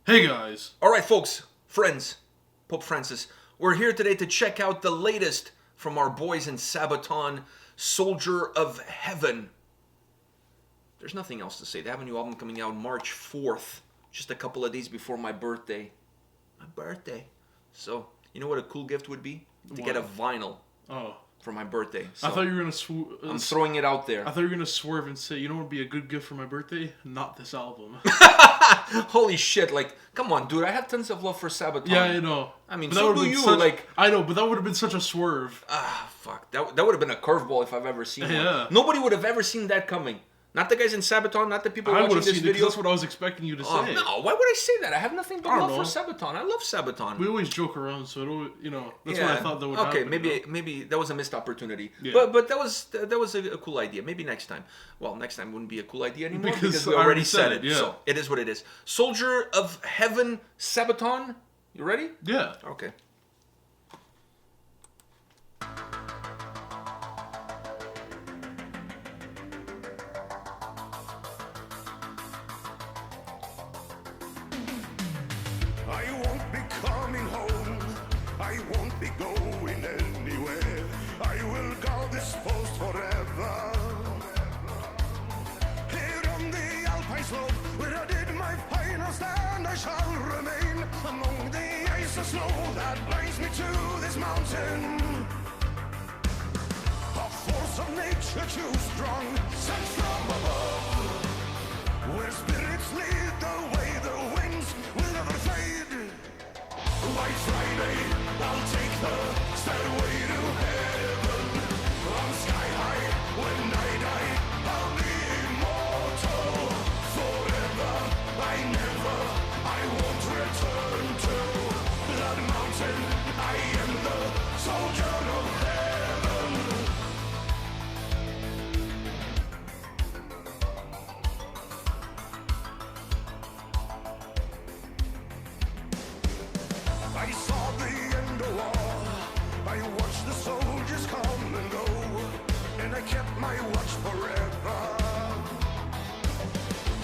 Hey guys! Alright, folks, friends, Pope Francis, we're here today to check out the latest from our boys in Sabaton, Soldier of Heaven. There's nothing else to say. They have a new album coming out March 4th, just a couple of days before my birthday. So, you know what a cool gift would be? To get a vinyl for my birthday. So I thought you were gonna. I'm throwing it out there. I thought you were gonna swerve and say, you know what would be a good gift for my birthday? Not this album. Holy shit! Like, come on, dude. I have tons of love for Sabaton. Yeah, I know. I mean, but so do you. I know, but that would have been such a swerve. Fuck. That would have been a curveball if I've ever seen one. Yeah. Nobody would have ever seen that coming. Not the guys in Sabaton, not the people I watching would have this seen it 'cause video. that's what I was expecting you to say. No, why would I say that? I have nothing but I don't love for know. Sabaton. I love Sabaton. We always joke around, so that's what I thought that would happen. Okay, maybe that was a missed opportunity. Yeah. But that was a cool idea. Maybe next time. Well, next time wouldn't be a cool idea anymore because we I already said it. Yeah. So it is what it is. Soldier of Heaven, Sabaton. You ready? Yeah. Okay. I won't be coming home. I won't be going anywhere. I will guard this post forever. Here on the alpine slope, where I did my final stand, I shall remain among the ice and snow that binds me to this mountain. A force of nature too strong, sent from above, where spirits lead the way, the winds will never fade. Like Friday, I'll take the stairway to heaven. I'm sky high when I die, I'll be immortal forever. I won't return to that mountain. I am the soldier of heaven. I saw the end of war. I watched the soldiers come and go, and I kept my watch forever.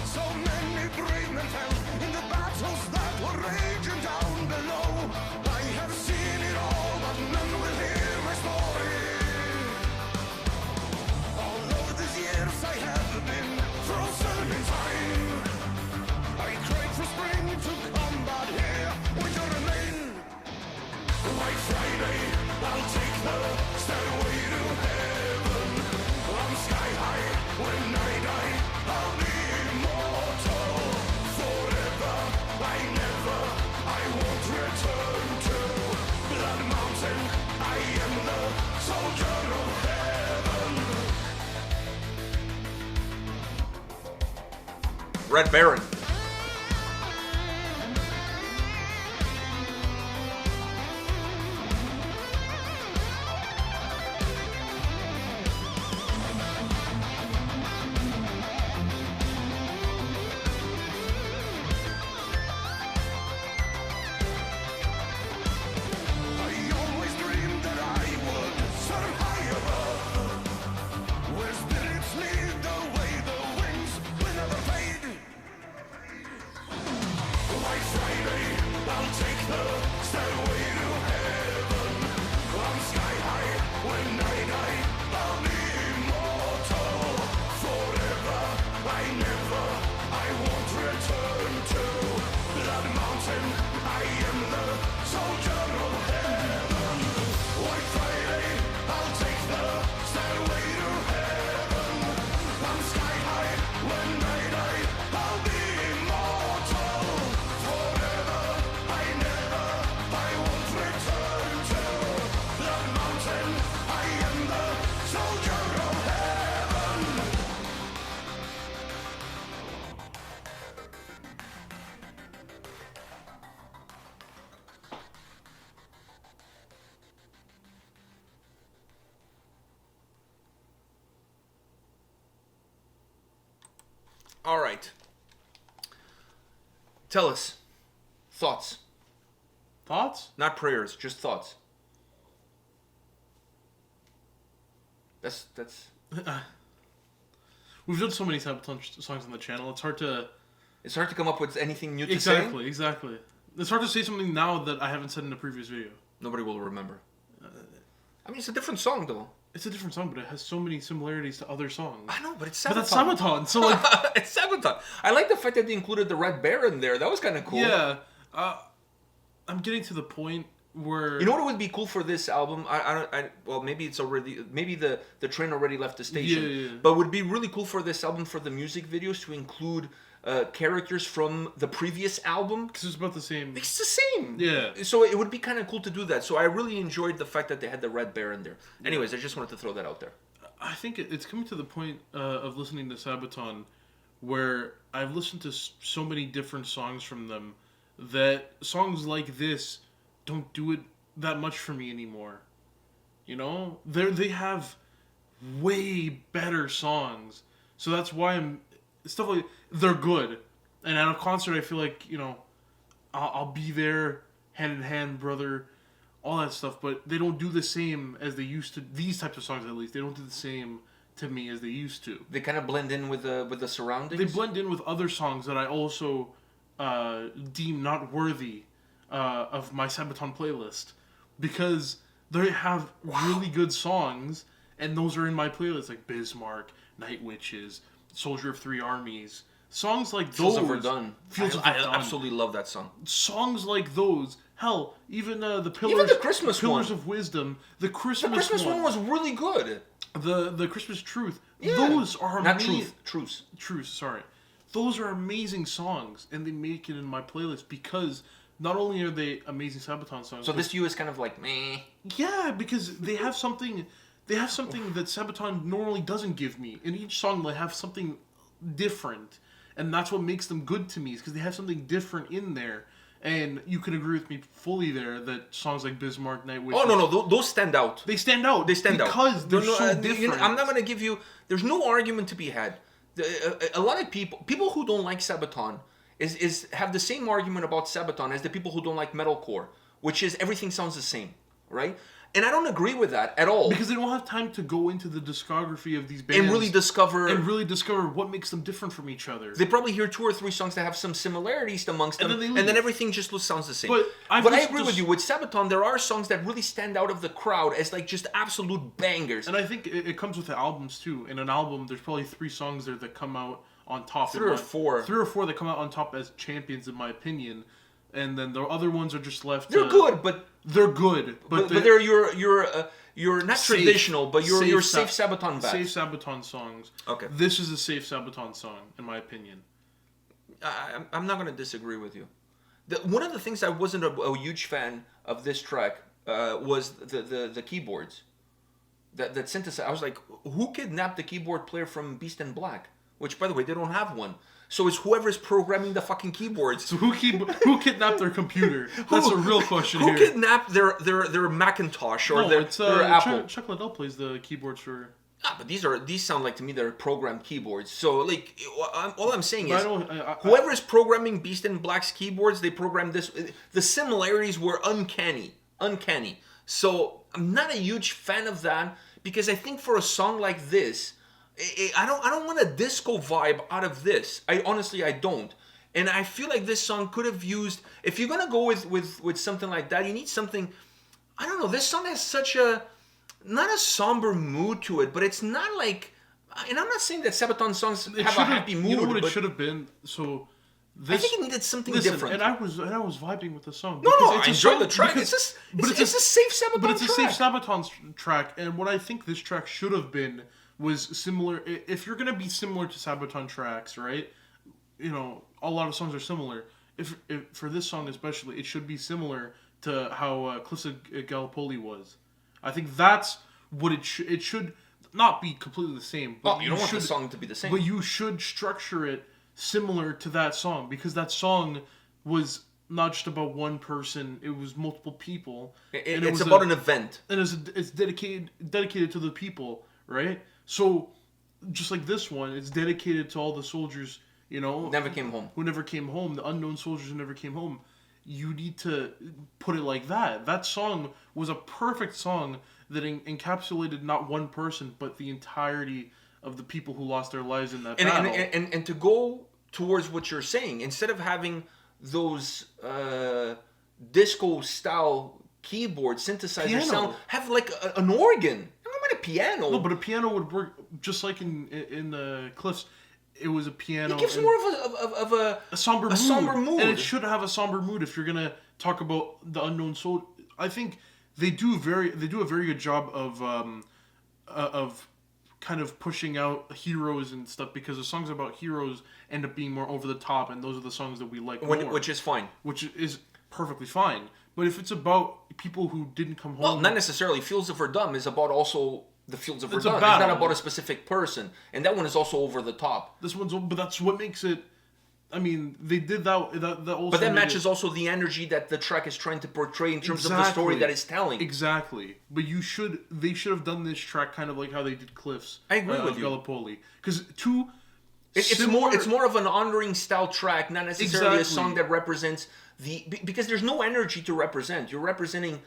So many brave men fell in the battles that were raging down below. I have seen it all, but none will hear my story. All of these years I have been frozen in time. I cried for spring to come, but here winter remain. Like Friday, I'll take the stairway to heaven. I'm sky high when I die, I'll be immortal forever. I won't return to that mountain. I am the soldier of heaven. Red Baron. I always dreamed that I would soar high above, where spirits lead the way, the winds will never fade. Like Friday, I'll take the stairway to heaven. I'm sky high when I die, I'll be immortal forever. I won't return to that mountain. I am the soldier of heaven. Like Friday, I'll take the stairway to heaven. I'm sky high when I die, I'll be immortal forever. I won't return to that mountain. I am the soldier of heaven. All right. Tell us. Thoughts. Thoughts? Not prayers, just thoughts. That's We've done so many Sabaton songs on the channel. It's hard to It's hard to come up with anything new to say. Exactly. It's hard to say something now that I haven't said in a previous video. Nobody will remember. I mean, it's a different song, though. It's a different song, but it has so many similarities to other songs. I know, but it's Sabaton. But that's Sabaton, so like... It's Sabaton. I like the fact that they included the Red Baron there. That was kind of cool. Yeah. I'm getting to the point where... You know what would be cool for this album? Well, maybe it's already... Maybe the train already left the station. Yeah. But would be really cool for this album, for the music videos, to include characters from the previous album. Because it's about the same... It's the same. Yeah. So it would be kind of cool to do that. So I really enjoyed the fact that they had the Red Baron there. Anyways, I just wanted to throw that out there. I think it's coming to the point of listening to Sabaton where I've listened to so many different songs from them that songs like this don't do it that much for me anymore. You know? They have way better songs. So that's why stuff like... They're good. And at a concert, I feel like, you know, I'll be there, hand in hand, brother, all that stuff. But they don't do the same as they used to. These types of songs, at least, they don't do the same to me as they used to. They kind of blend in with the surroundings? They blend in with other songs that I also deem not worthy of my Sabaton playlist. Because they have really good songs, and those are in my playlist, like Bismarck, Night Witches, Soldier of Three Armies. Songs like those... Feels Overdone. I absolutely love that song. Songs like those... Hell, even the Pillars... Even the Christmas Pillars one. of Wisdom. The Christmas one was really good. The Christmas Truth. Yeah. Those are Not amazing... Truth. Truth, sorry. Those are amazing songs, and they make it in my playlist because not only are they amazing Sabaton songs... So this to you is kind of like, meh. Yeah, because they have something... They have something that Sabaton normally doesn't give me. In each song, they have something different. And that's what makes them good to me, is because they have something different in there. And you can agree with me fully there that songs like Bismarck, Night Witches... Oh, no, those stand out. They stand out. Because they're so different. I'm not going to give you... There's no argument to be had. A lot of people who don't like Sabaton have the same argument about Sabaton as the people who don't like metalcore, which is everything sounds the same, right? And I don't agree with that at all. Because they don't have time to go into the discography of these bands. And really discover what makes them different from each other. They probably hear 2 or 3 songs that have some similarities amongst them. And then everything just sounds the same. But I agree with you. With Sabaton, there are songs that really stand out of the crowd as like just absolute bangers. And I think it comes with the albums too. In an album, there's probably 3 songs there that come out on top. 3 or 4. 3 or 4 that come out on top as champions, in my opinion. And then the other ones are just left... They're good, but... They're good, but they're you're not safe, traditional, but you're safe Sabaton bats. Safe Sabaton songs. Okay. This is a safe Sabaton song, in my opinion. I'm not going to disagree with you. One of the things I wasn't a huge fan of this track was the keyboards. That synthesizer. I was like, who kidnapped the keyboard player from Beast in Black? Which, by the way, they don't have one. So it's whoever's programming the fucking keyboards. So who kidnapped their computer? That's a real question here. Who kidnapped their Macintosh or their Apple? Chuck Liddell plays the keyboards for... But these sound like to me they're programmed keyboards. So like all I'm saying is I whoever is programming Beast in Black's keyboards, they programmed this. The similarities were uncanny. So I'm not a huge fan of that because I think for a song like this, I don't want a disco vibe out of this. I honestly don't. And I feel like this song could have used, if you're gonna go with something like that, you need something. I don't know. This song has such not a somber mood to it, but it's not like. And I'm not saying that Sabaton songs have a happy mood. You know what it should have been? So I think it needed something different. And I was vibing with the song. No, I enjoyed the track. It's a safe Sabaton track. But it's a safe Sabaton track. And what I think this track should have been was similar. If you're gonna be similar to Sabaton tracks, right? You know, a lot of songs are similar. If for this song especially, it should be similar to how Clissa Gallipoli was. I think that's what it should. It should not be completely the same. But you don't want the song to be the same. But you should structure it similar to that song because that song was not just about one person; it was multiple people. It's about an event, and it's dedicated to the people, right? So, just like this one, it's dedicated to all the soldiers, you know, who never came home, the unknown soldiers who never came home. You need to put it like that. That song was a perfect song that encapsulated not one person, but the entirety of the people who lost their lives in that battle. And to go towards what you're saying. Instead of having those disco style keyboard synthesizer Piano. sound, have like an organ. I don't mind a piano. No, but a piano would work just like in the Cliffs. It was a piano. It gives more of a somber mood. somber mood. And it should have a somber mood if you're gonna talk about the unknown soul. I think they do a very good job of kind of pushing out heroes and stuff, because the songs about heroes end up being more over the top, and those are the songs that we like more. Which is fine. Which is perfectly fine. But if it's about people who didn't come home... Well, not necessarily. Fields of Verdun is about also the Fields of It's Verdun. a It's battle. not about a specific person. And that one is also over the top. This one's... But that's what makes it... I mean, they did that also... But that made matches it, also the energy that the track is trying to portray in terms of the story that it's telling. Exactly. But they should have done this track kind of like how they did Cliffs. I agree with you. Gallipoli. Because two... It's more of an honoring style track, not necessarily a song that represents because there's no energy to represent. You're representing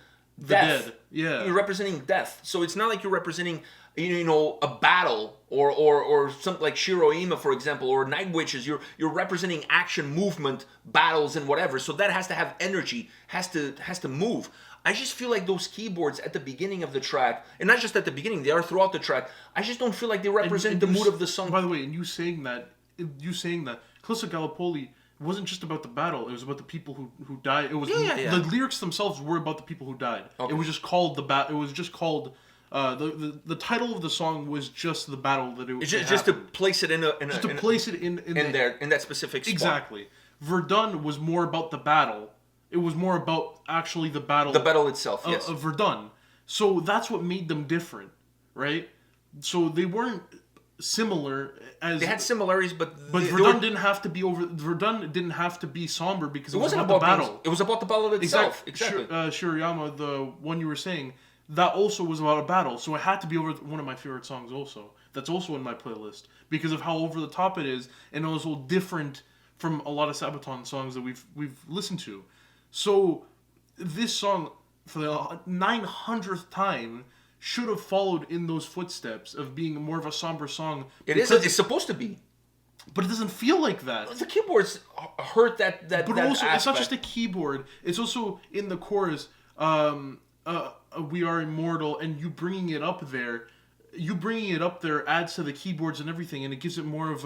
death. Dead. Yeah. You're representing death. So it's not like you're representing a battle or something like Shiroima, for example, or Night Witches. You're representing action, movement, battles, and whatever. So that has to have energy, has to move. I just feel like those keyboards at the beginning of the track, and not just at the beginning, they are throughout the track. I just don't feel like they represent the mood of the song. By the way, and you saying that, Cliffs of Gallipoli wasn't just about the battle. It was about the people who died. It was the lyrics themselves were about the people who died. Okay. It was just called It was just called the title of the song was just the battle that it was. Just to place it in that specific spot. Exactly. Verdun was more about the battle. It was more about actually the battle. The battle itself, yes. Of Verdun. So that's what made them different, right? So they weren't similar as... They had similarities, but Verdun didn't have to be over... Verdun didn't have to be somber because it wasn't about the battle. It was about the battle itself. Exactly. Shirayama, the one you were saying, that also was about a battle. So it had to be over one of my favorite songs also. That's also in my playlist. Because of how over the top it is, and also different from a lot of Sabaton songs that we've listened to. So this song, for the 900th time, should have followed in those footsteps of being more of a somber song. It's supposed to be. But it doesn't feel like that. The keyboards hurt that But that also, aspect. it's not just a keyboard. It's also in the chorus, we are immortal, and you bringing it up there. You bringing it up there adds to the keyboards and everything, and it gives it more of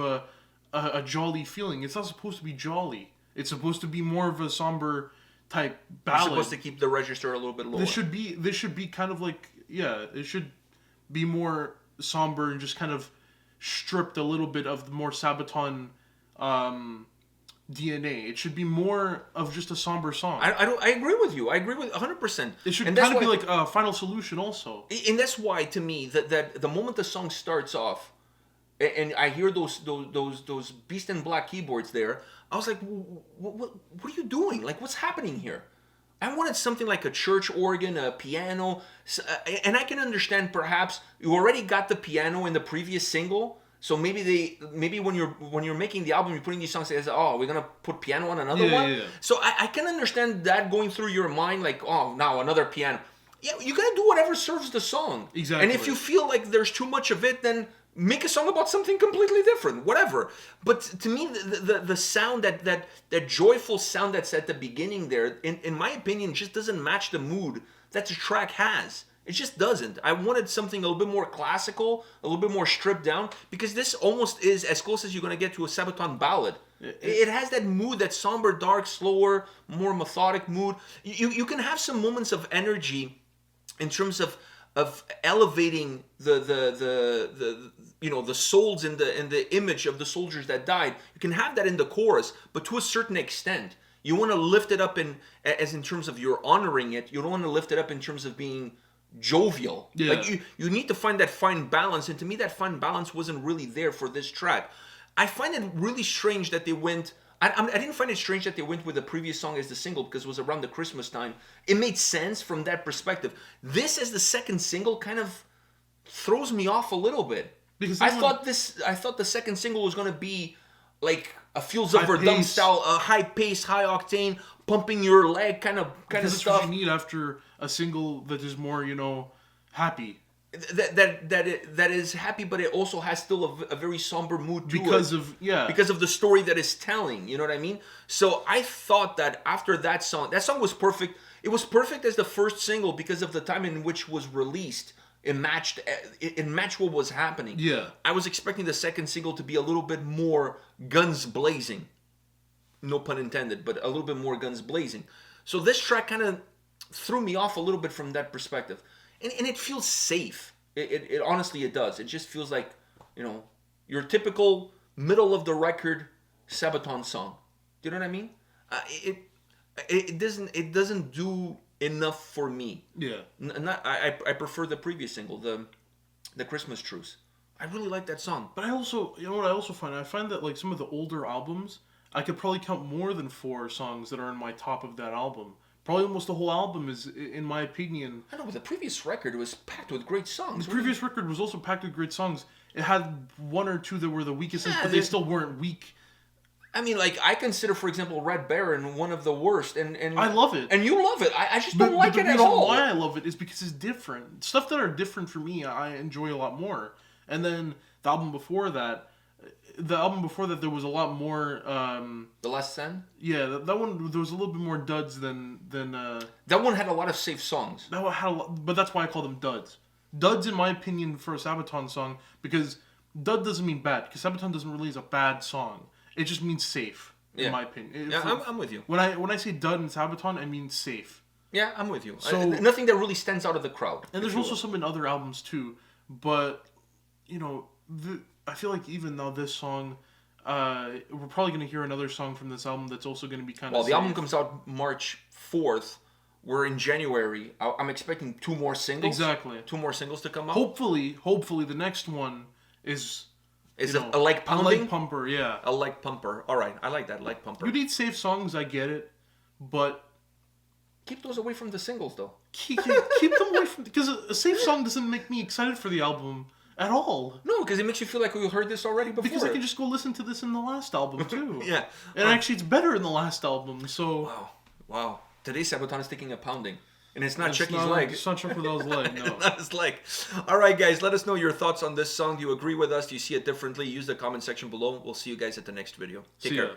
a jolly feeling. It's not supposed to be jolly. It's supposed to be more of a somber type ballad. You're supposed to keep the register a little bit lower. This should be kind of like, it should be more somber and just kind of stripped a little bit of the more Sabaton DNA. It should be more of just a somber song. I agree with you. I agree with 100%. It should kind of be like a Final Solution also. And that's why, to me, that the moment the song starts off, and I hear those Beast in Black keyboards there, I was like, what are you doing? Like, what's happening here? I wanted something like a church organ, a piano, and I can understand perhaps you already got the piano in the previous single, so maybe when you're making the album, you're putting these songs as, oh, we're gonna put piano on another one. Yeah. So I can understand that going through your mind, like, oh, now another piano. Yeah, you gotta do whatever serves the song. Exactly. And if you feel like there's too much of it, then make a song about something completely different, whatever. But to me, the sound, that joyful sound that's at the beginning there, in my opinion, just doesn't match the mood that the track has. It just doesn't. I wanted something a little bit more classical, a little bit more stripped down, because this almost is as close as you're going to get to a Sabaton ballad. It has that mood, that somber, dark, slower, more methodic mood. You can have some moments of energy in terms of elevating the souls and the image of the soldiers that died. You can have that in the chorus, but to a certain extent. You want to lift it up in terms of you're honoring it. You don't want to lift it up in terms of being jovial. Yeah. Like you need to find that fine balance, and to me that fine balance wasn't really there for this track. I find it really strange that they went... I didn't find it strange that they went with the previous song as the single, because it was around the Christmas time. It made sense from that perspective. This as the second single kind of throws me off a little bit. Because I thought the second single was going to be like a Fields of Verdun style, a high pace, high octane, pumping your leg kind of stuff. That's what you need after a single that is more, happy. that is happy, but it also has still a very somber mood to because it. Because of the story that it's telling. You know what I mean? So I thought that after that song was perfect. It was perfect as the first single because of the time in which it was released. It matched what was happening. Yeah. I was expecting the second single to be a little bit more guns blazing. No pun intended, but a little bit more guns blazing. So this track kind of threw me off a little bit from that perspective. And it feels safe. It honestly, it does. It just feels like, your typical middle of the record Sabaton song. Do you know what I mean? It doesn't do enough for me. Yeah. I prefer the previous single, the Christmas Truce. I really like that song. But I also, what I also find? I find that like some of the older albums, I could probably count more than 4 songs that are in my top of that album. Probably almost the whole album is, in my opinion. I know, but the previous record was packed with great songs. The previous record was also packed with great songs. It had 1 or 2 that were the weakest, but they still weren't weak. I mean, like, I consider, for example, Red Baron one of the worst, and I love it. And you love it. I just don't like it at all. The reason why I love it is because it's different. Stuff that are different for me, I enjoy a lot more. And then the album before that, there was a lot more. The Last Stand? Yeah, that one, there was a little bit more duds than. That one had a lot of safe songs. That one had but that's why I call them duds. Duds, in my opinion, for a Sabaton song, because dud doesn't mean bad, because Sabaton doesn't release a bad song. It just means safe, in my opinion. Yeah, I'm with you. When I say dud in Sabaton, I mean safe. Yeah, I'm with you. So, nothing that really stands out of the crowd. And there's also some in other albums too, but I feel like even though this song, we're probably going to hear another song from this album that's also going to be kind of. Well, the album comes out March 4th. We're in January. I'm expecting 2 more singles. Exactly. 2 more singles to come out. Hopefully, the next one is. Is it a leg pounding? A leg pumper, yeah. A leg pumper. All right, I like that, leg pumper. You need safe songs, I get it, but keep those away from the singles, though. Keep them away from, because a safe song doesn't make me excited for the album at all. No, because it makes you feel like we heard this already before. Because I can just go listen to this in the last album too. Yeah, and actually, it's better in the last album. So wow. Today's Sabaton is taking a pounding. And it's not Chucky's leg. It's not Chuck Liddell's leg, no. Not his leg. All right, guys, let us know your thoughts on this song. Do you agree with us? Do you see it differently? Use the comment section below. We'll see you guys at the next video. Take care. Ya.